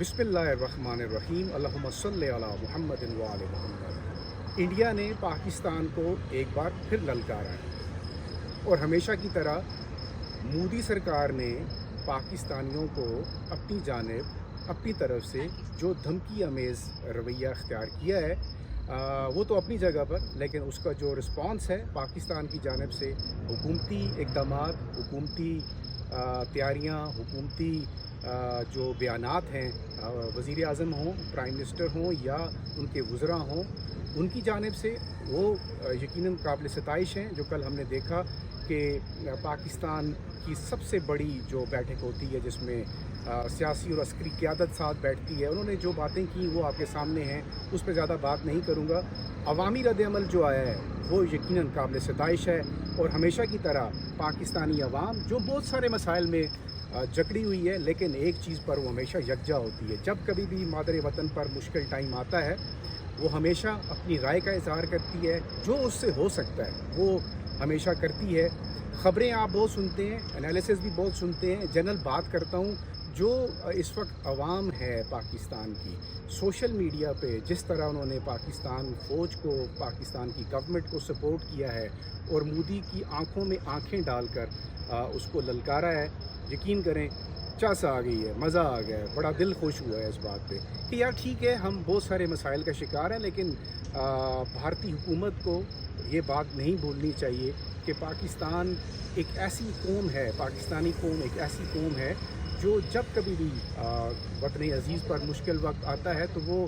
बिस्मिल्लाहिर्रहमानिर्रहीम अल्लाहुम्मा सल्लि अला मुहम्मद व आले मुहम्मद। इंडिया ने पाकिस्तान को एक बार फिर ललकारा है और हमेशा की तरह मोदी सरकार ने पाकिस्तानियों को अपनी जानिब अपनी तरफ से जो धमकी अमेज़ रवैया अख्तियार किया है वो तो अपनी जगह पर, लेकिन उसका जो रिस्पॉन्स है पाकिस्तान की जानिब से हुकूमती इक़दामात, हुकूमती तैयारियाँ, हुकूमती जो बयानात हैं, वज़ीर आज़म हों, प्राइम मिनिस्टर हों या उनके वज़रा हों, उनकी जानिब से वो यकीनन काबिल सताइश हैं। जो कल हमने देखा कि पाकिस्तान की सबसे बड़ी जो बैठक होती है जिसमें सियासी और अस्करी क़यादत साथ बैठती है, उन्होंने जो बातें की वो आपके सामने हैं, उस पर ज़्यादा बात नहीं करूँगा। अवामी रद्द-ए-अमल जो आया है वो यकीनन काबिल सताइश है और हमेशा की तरह पाकिस्तानी अवाम जो बहुत सारे मसाइल में जकड़ी हुई है, लेकिन एक चीज़ पर वो हमेशा यकजा होती है। जब कभी भी मादरे वतन पर मुश्किल टाइम आता है वो हमेशा अपनी राय का इज़हार करती है, जो उससे हो सकता है वो हमेशा करती है। ख़बरें आप बहुत सुनते हैं, एनालिसिस भी बहुत सुनते हैं। जनरल बात करता हूँ, जो इस वक्त अवाम है पाकिस्तान की, सोशल मीडिया पे जिस तरह उन्होंने पाकिस्तान फ़ौज को, पाकिस्तान की गवर्नमेंट को सपोर्ट किया है और मोदी की आंखों में आंखें डालकर उसको ललकारा है, यकीन करें चस आ गई है, मज़ा आ गया है, बड़ा दिल खुश हुआ है इस बात पे कि यार ठीक है, हम बहुत सारे मसाइल का शिकार हैं, लेकिन भारतीय हुकूमत को ये बात नहीं भूलनी चाहिए कि पाकिस्तान एक ऐसी कौम है, पाकिस्तानी कौम एक ऐसी कौम है जो जब कभी भी वतन अज़ीज़ पर मुश्किल वक्त आता है तो वो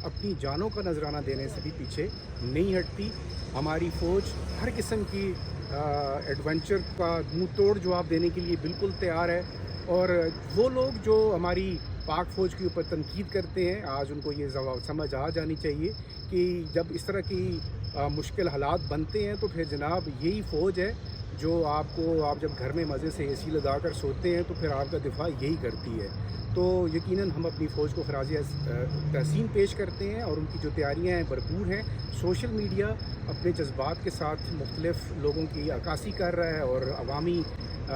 अपनी जानों का नजराना देने से भी पीछे नहीं हटती। हमारी फ़ौज हर किस्म की एडवेंचर का मुंह तोड़ जवाब देने के लिए बिल्कुल तैयार है और वो लोग जो हमारी पाक फ़ौज के ऊपर तनकीद करते हैं, आज उनको ये समझ आ जानी चाहिए कि जब इस तरह की मुश्किल हालात बनते हैं तो फिर जनाब यही फ़ौज है जो आपको, आप जब घर में मज़े से एसी लगा कर सोते हैं तो फिर आपका दिफा यही करती है। तो यकीनन हम अपनी फ़ौज को खराज तहसीन पेश करते हैं और उनकी जो तैयारियाँ हैं भरपूर हैं। सोशल मीडिया अपने जज्बात के साथ मुख्तलिफ़ लोगों की अक्कासी कर रहा है और अवामी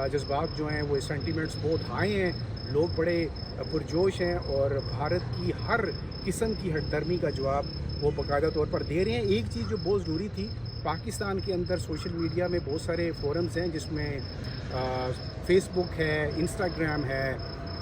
जज्बात जो हैं वो सेंटिमेंट्स बहुत हाई हैं, लोग बड़े पुरजोश हैं और भारत की हर किस्म की हटदर्मी का जवाब वो बाकायदा तौर पर दे रहे हैं। एक चीज़ जो बहुत ज़रूरी थी, पाकिस्तान के अंदर सोशल मीडिया में बहुत सारे फोरम्स हैं जिसमें फेसबुक है, इंस्टाग्राम है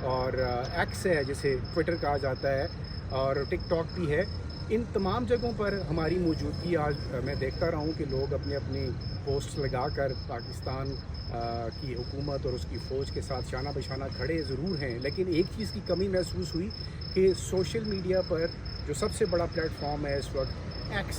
और एक्स है जिसे ट्विटर कहा जाता है और टिकटॉक भी है। इन तमाम जगहों पर हमारी मौजूदगी आज मैं देखता रहा हूँ कि लोग अपने अपने पोस्ट लगाकर पाकिस्तान की हुकूमत और उसकी फ़ौज के साथ शाना बशाना खड़े ज़रूर हैं, लेकिन एक चीज़ की कमी महसूस हुई कि सोशल मीडिया पर जो सबसे बड़ा प्लेटफॉर्म है इस वक्त, एक्स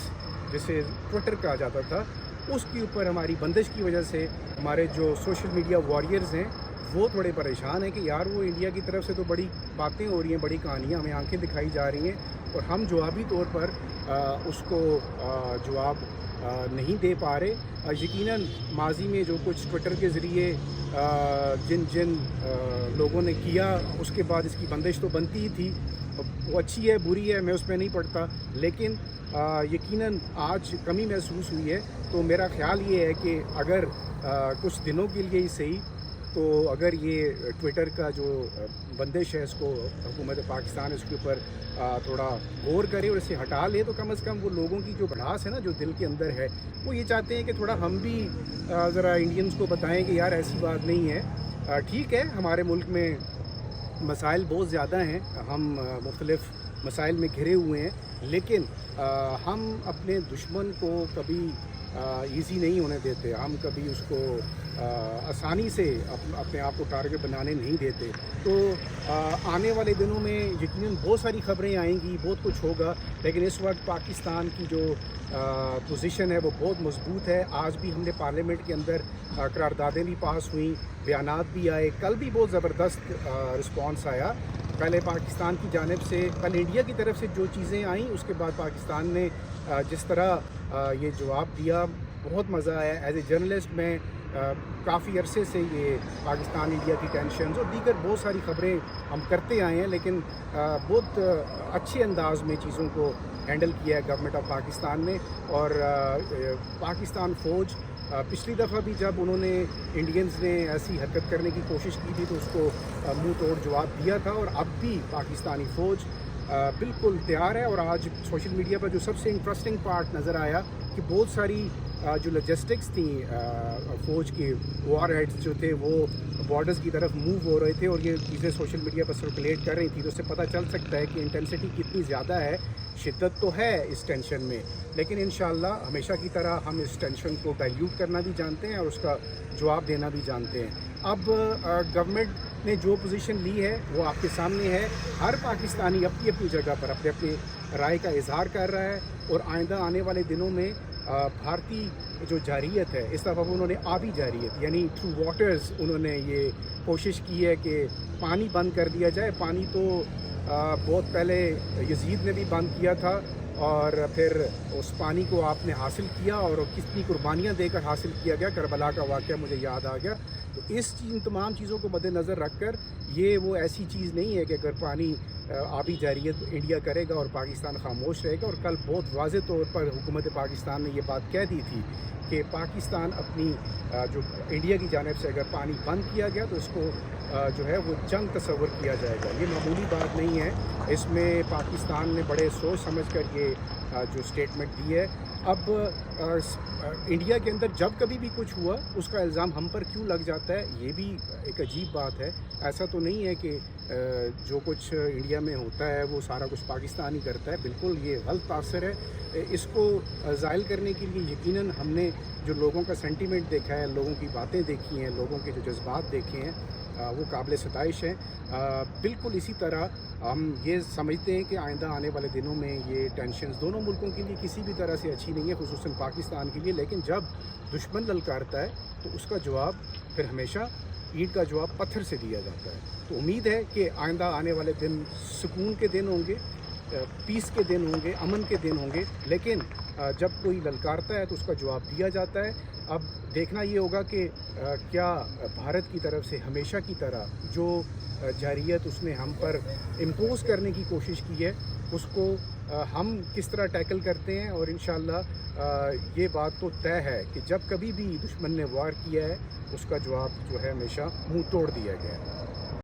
जिसे ट्विटर कहा जाता था, उसके ऊपर हमारी बंदिश की वजह से हमारे जो सोशल मीडिया वॉरियर्स हैं वो थोड़े परेशान हैं कि यार वो इंडिया की तरफ से तो बड़ी बातें हो रही हैं, बड़ी कहानियाँ हमें आंखें दिखाई जा रही हैं और हम जवाबी तौर पर उसको जवाब नहीं दे पा रहे। यकीनन माजी में जो कुछ ट्विटर के ज़रिए जिन जिन लोगों ने किया उसके बाद इसकी बंदिश तो बनती ही थी, वो अच्छी है बुरी है मैं उसमें नहीं पड़ता, लेकिन यकीनन आज कमी महसूस हुई है। तो मेरा ख़्याल ये है कि अगर कुछ दिनों के लिए ही सही, तो अगर ये ट्विटर का जो बंदिश है इसको हुकूमत पाकिस्तान इसके ऊपर थोड़ा गौर करे और इसे हटा ले, तो कम से कम वो लोगों की जो भड़ास है ना जो दिल के अंदर है, वो ये चाहते हैं कि थोड़ा हम भी ज़रा इंडियंस को बताएं कि यार ऐसी बात नहीं है। ठीक है, हमारे मुल्क में मसाइल बहुत ज़्यादा हैं, हम मुख्तलिफ़ मसाइल में घिरे हुए हैं, लेकिन हम अपने दुश्मन को कभी ईज़ी नहीं होने देते, हम कभी उसको आसानी से अपने आप को टारगेट बनाने नहीं देते। तो आने वाले दिनों में यकीनन बहुत सारी खबरें आएंगी, बहुत कुछ होगा, लेकिन इस वक्त पाकिस्तान की जो पोजीशन है वो बहुत मजबूत है। आज भी हमने पार्लियामेंट के अंदर करारदादें भी पास हुई, बयानात भी आए, कल भी बहुत ज़बरदस्त रिस्पॉन्स आया। पहले पाकिस्तान की जानिब से, पहले इंडिया की तरफ से जो चीज़ें आईं, उसके बाद पाकिस्तान ने जिस तरह ये जवाब दिया, बहुत मज़ा आया। एज ए जर्नलिस्ट मैं काफ़ी अरसे से ये पाकिस्तान इंडिया की टेंशन और दीगर बहुत सारी ख़बरें हम करते आए हैं, लेकिन बहुत अच्छे अंदाज में चीज़ों को हैंडल किया है गवर्नमेंट ऑफ पाकिस्तान ने और पाकिस्तान फ़ौज पिछली दफ़ा भी जब उन्होंने इंडियंस ने ऐसी हरकत करने की कोशिश की थी तो उसको मुंह तोड़ जवाब दिया था, और अब भी पाकिस्तानी फ़ौज बिल्कुल तैयार है। और आज सोशल मीडिया पर जो सबसे इंटरेस्टिंग पार्ट नज़र आया कि बहुत सारी जो लॉजिस्टिक्स थी फ़ौज के वॉर हेड्स जो थे वो बॉर्डर्स की तरफ मूव हो रहे थे, और ये चीज़ें सोशल मीडिया पर सर्कुलेट कर रही थी, तो उससे पता चल सकता है कि इंटेंसिटी कितनी ज़्यादा है, शिद्दत तो है इस टेंशन में, लेकिन इंशाल्लाह हमेशा की तरह हम इस टेंशन को डाइल्यूट करना भी जानते हैं और उसका जवाब देना भी जानते हैं। अब गवर्नमेंट ने जो पोजीशन ली है वो आपके सामने है। हर पाकिस्तानी अपनी अपनी जगह पर अपने अपने राय का इजहार कर रहा है, और आइंदा आने वाले दिनों में भारतीय जो जारियत है, इस दफ़ा उन्होंने आबी जारियत यानी थ्रू वाटर्स उन्होंने ये कोशिश की है कि पानी बंद कर दिया जाए। पानी तो बहुत पहले यजीद ने भी बंद किया था, और फिर उस पानी को आपने हासिल किया और कितनी कुर्बानियाँ देकर हासिल किया गया, करबला का वाक़या मुझे याद आ गया। तो इन तमाम चीज़ों को मद्देनज़र रख कर ये वो ऐसी चीज़ नहीं है कि अगर पानी आबी जारियत इंडिया करेगा और पाकिस्तान खामोश रहेगा। और कल बहुत वाज़ेह तौर पर हुकूमत पाकिस्तान ने ये बात कह दी थी कि पाकिस्तान अपनी जो इंडिया की जानिब से अगर पानी बंद किया गया तो उसको जो है वो जंग तस्वर किया जाएगा। ये मामूली बात नहीं है, इसमें पाकिस्तान ने बड़े सोच समझ कर ये जो स्टेटमेंट दी है। अब इंडिया के अंदर जब कभी भी कुछ हुआ उसका इल्ज़ाम हम पर क्यों लग जाता है, ये भी एक अजीब बात है। ऐसा तो नहीं है कि जो कुछ इंडिया में होता है वो सारा कुछ पाकिस्तान ही करता है, बिल्कुल ये गलत तासर है। इसको ज़ायल करने के लिए यकीनन हमने जो लोगों का सेंटीमेंट देखा है, लोगों की बातें देखी हैं, लोगों के जो जज्बात देखे हैं, वो काबिल सताइश हैं। बिल्कुल इसी तरह हम ये समझते हैं कि आइंदा आने वाले दिनों में ये टेंशन दोनों मुल्कों के लिए किसी भी तरह से अच्छी नहीं है, खुसूसन पाकिस्तान के लिए। लेकिन जब दुश्मन ललकारता है तो उसका जवाब फिर हमेशा ईंट का जवाब पत्थर से दिया जाता है। तो उम्मीद है कि आइंदा आने वाले दिन सुकून के दिन होंगे, पीस के दिन होंगे, अमन के दिन होंगे, लेकिन जब कोई ललकारता है तो उसका जवाब दिया जाता है। अब देखना ये होगा कि क्या भारत की तरफ से हमेशा की तरह जो जारियत उसने हम पर इम्पोज़ करने की कोशिश की है उसको हम किस तरह टैकल करते हैं। और इंशाअल्लाह ये बात तो तय है कि जब कभी भी दुश्मन ने वार किया है उसका जवाब जो है हमेशा मुंह तोड़ दिया गया है।